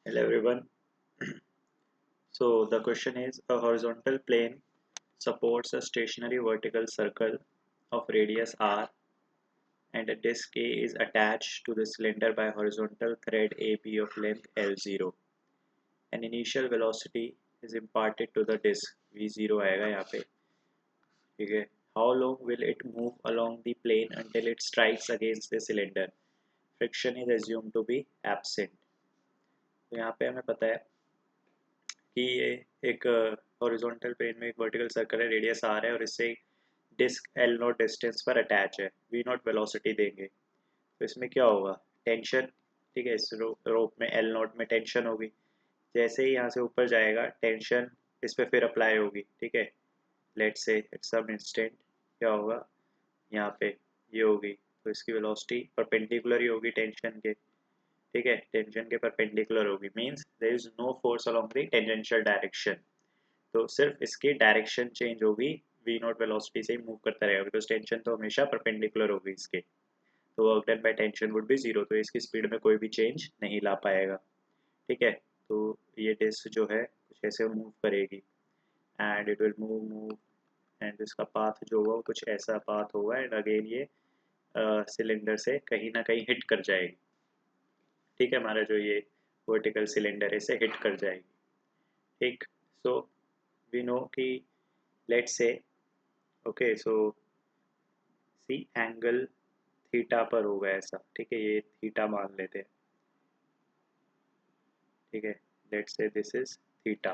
Hello everyone. So the question is a horizontal plane supports a stationary vertical circle of radius r and a disk A is attached to the cylinder by horizontal thread AB of length L0. An initial velocity is imparted to the disk V0 आएगा यहाँ पे ठीक है. How long will it move along the plane until it strikes against the cylinder? Friction is assumed to be absent. तो यहाँ पे हमें पता है कि ये एक हॉरिजॉन्टल प्लेन में एक वर्टिकल सर्कल है, रेडियस आर है और इससे डिस्क एल नॉट डिस्टेंस पर अटैच है. वी नॉट वेलोसिटी देंगे तो इसमें क्या होगा, टेंशन. ठीक है, इस रोप में एल नॉट में टेंशन होगी. जैसे ही यहाँ से ऊपर जाएगा टेंशन इस पर फिर अप्लाई होगी. ठीक है, लेट से एट सम इंस्टेंट क्या होगा, यहाँ पे ये होगी तो इसकी वेलोसिटी परपेंडिकुलर ही होगी टेंशन के. ठीक है, टेंशन के परपेंडिकुलर होगी, means there is no force along the tangential direction. तो सिर्फ इसकी डायरेक्शन चेंज होगी, वी नॉट वेलोसिटी से ही मूव करता रहेगा बिकॉज टेंशन तो हमेशा परपेंडिकुलर होगी इसके. तो work done by tension would be zero, तो इसकी स्पीड में कोई भी चेंज नहीं ला पाएगा. ठीक है, तो ये डिस्क जो है कुछ ऐसे मूव करेगी and it will move and इसका पाथ जो होगा वो कुछ ऐसा पाथ होगा एंड अगेन ये सिलेंडर से कहीं ना कहीं हिट कर जाएगी. ठीक है, हमारा जो ये वर्टिकल सिलेंडर है इसे हिट कर जाएगी. ठीक, सो वी नो कि let's say okay so see angle theta पर होगा ऐसा. ठीक है, ये थीटा मान लेते हैं. ठीक है, let's say this is theta.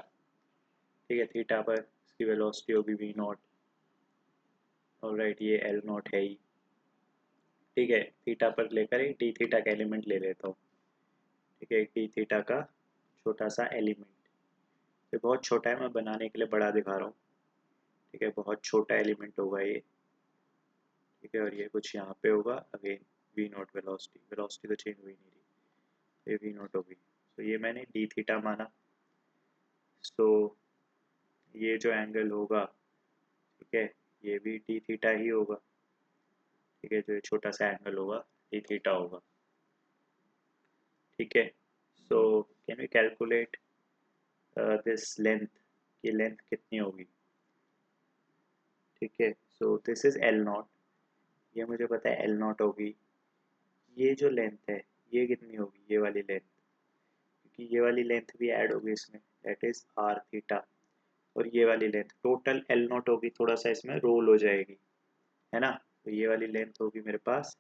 ठीक है, थीटा पर इसकी वेलोसिटी होगी वी नॉट. ऑलराइट, ये एल नॉट है ही. ठीक है, थीटा पर लेकर एक डी थीटा का एलिमेंट ले लेता हूँ. ठीक है, डी थीटा का छोटा सा एलिमेंट. ये बहुत छोटा है, मैं बनाने के लिए बड़ा दिखा रहा हूँ. ठीक है, बहुत छोटा एलिमेंट होगा ये. ठीक है, और ये कुछ यहाँ पे होगा again V naught velocity. Velocity तो चेंज हुई नहीं रही, ये वी नॉट होगी. तो ये मैंने डी थीटा माना. सो ये जो एंगल होगा, ठीक है, ये भी डी थीटा ही होगा. ठीक है, जो छोटा सा एंगल होगा डी थीटा होगा. ठीक है, so can we calculate this length, ये लेंथ कितनी होगी. ठीक है, so this is L naught, ये मुझे पता है एल नॉट होगी. ये जो लेंथ है ये कितनी होगी, ये वाली लेंथ, क्योंकि ये वाली लेंथ भी ऐड होगी इसमें, दैट इज आर थीटा. और ये वाली लेंथ टोटल एल नॉट होगी, थोड़ा सा इसमें रोल हो जाएगी है ना. तो ये वाली लेंथ होगी मेरे पास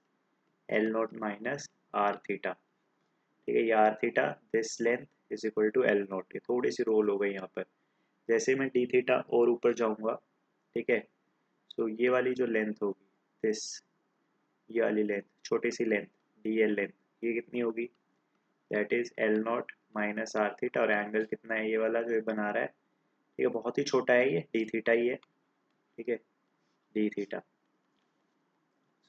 L naught minus R theta. ठीक है, ये R theta this length is equal to L naught. ये थोड़ी सी रोल हो गई यहाँ पर. जैसे मैं डी थीटा और ऊपर जाऊँगा, ठीक है, तो ये वाली जो लेंथ होगी दिस, ये वाली लेंथ छोटी सी लेंथ डी एल लेंथ, ये कितनी होगी, that is L naught minus R theta. और एंगल कितना है ये वाला जो ये बना रहा है. ठीक है, बहुत ही छोटा है, ये डी थीटा ही है. ठीक है, डी थीटा.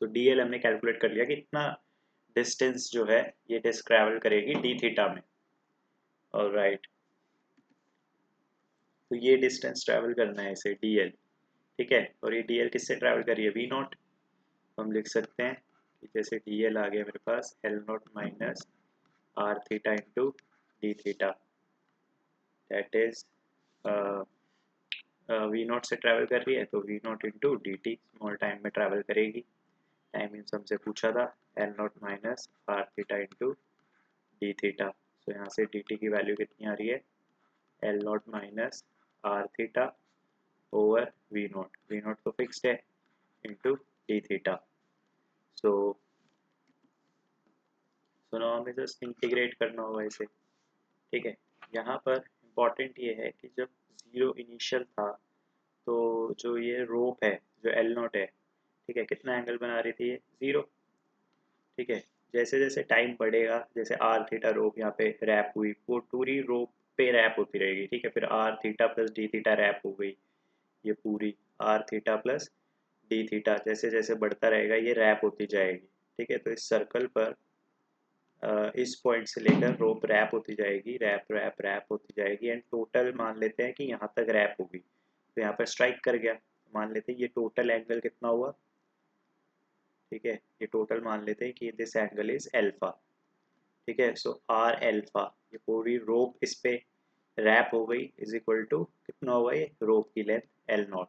सो डी एल हमने कैलकुलेट कर लिया कि इतना डिस्टेंस जो है ये डिस्क ट्रैवल करेगी डी थीटा में. ऑलराइट, तो ये डिस्टेंस ट्रैवल करना है इसे डी एल. ठीक है, और ये डी एल किससे ट्रैवल कर रही है, वी नॉट. हम लिख सकते हैं कि जैसे डी एल आ गया मेरे पास L naught minus R theta into D theta, that is V naught से ट्रैवल कर रही है तो V naught into D T, small time में ट्रैवल करेगी. टाइम इन हमसे पूछा था, L naught minus R theta into D theta. तो यहाँ से डी टी की वैल्यू कितनी आ रही है, L naught minus R theta over V naught तो फिक्स्ड है into D theta. So now हमें जस्ट इंटीग्रेट करना होगा इसे. ठीक है, यहाँ पर इम्पॉर्टेंट ये है कि जब ज़ीरो इनिशियल था तो जो ये रोप है जो एल नॉट है, ठीक है, कितना एंगल बना रही थी ये, ज़ीरो. ठीक है, जैसे जैसे टाइम बढ़ेगा, जैसे आर थीटा रोप यहाँ पे रैप हुई, वो पूरी रोप पे रैप होती रहेगी. ठीक है, फिर R theta plus D theta wrap हो गई, ये पूरी R theta plus D theta जैसे जैसे बढ़ता रहेगा ये रैप होती जाएगी. ठीक है, तो इस सर्कल पर इस पॉइंट से लेकर रोप रैप होती जाएगी, रैप रैप रैप होती जाएगी एंड टोटल मान लेते हैं कि यहाँ तक रैप होगी. तो यहाँ पर स्ट्राइक कर गया, मान लेते हैं ये टोटल एंगल कितना हुआ. ठीक है, ये टोटल मान लेते हैं कि दिस एंगल इज एल्फा. ठीक है। सो आर एल्फा, ये पूरी रोप इस पे रैप हो गई, इज इक्वल टू कितना होगा ये रोप की लेंथ एल नॉट।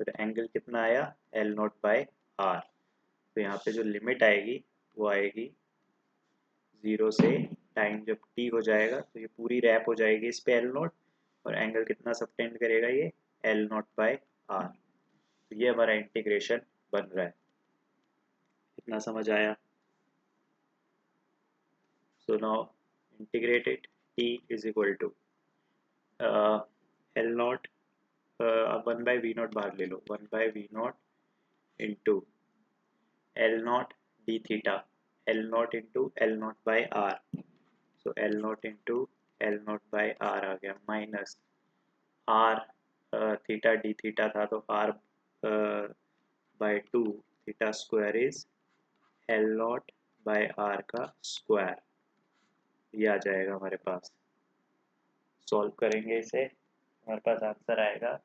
फिर एंगल कितना आया एल नॉट बाय आर। तो यहाँ पे जो लिमिट आएगी वो आएगी 0 से टाइम जब टी हो जाएगा तो ये पूरी रैप हो जाएगी इस पे एल नॉट, और एंगल कितना सबटेंड करेगा ये एल नॉट बाय आर। तो ये हमारा इंटीग्रेशन बन रहा है। कितना समझ आया? So now integrate it, T is equal to L naught, अब 1/v0 बाहर ले लो, 1/v0 into L naught D theta, L naught into L naught by R. So L naught into L naught by R आ गया, minus R theta D theta था तो R by 2 theta square is L naught by R का square. ये आ जाएगा हमारे पास। सॉल्व करेंगे इसे, हमारे पास आंसर आएगा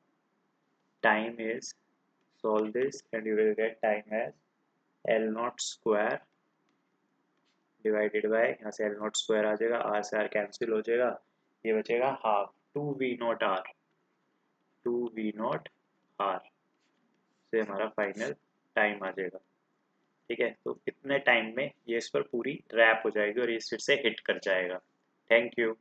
time is, solve this and you will get time as L naught square divided by, यहाँ से L naught square आ जाएगा, R से R कैंसिल हो जाएगा, ये बचेगा half 2v0 r, 2v0 r से हमारा फाइनल टाइम आ जाएगा। ठीक है, तो इतने टाइम में ये इस पर पूरी रैप हो जाएगी और ये फिर से हिट कर जाएगा। Thank you.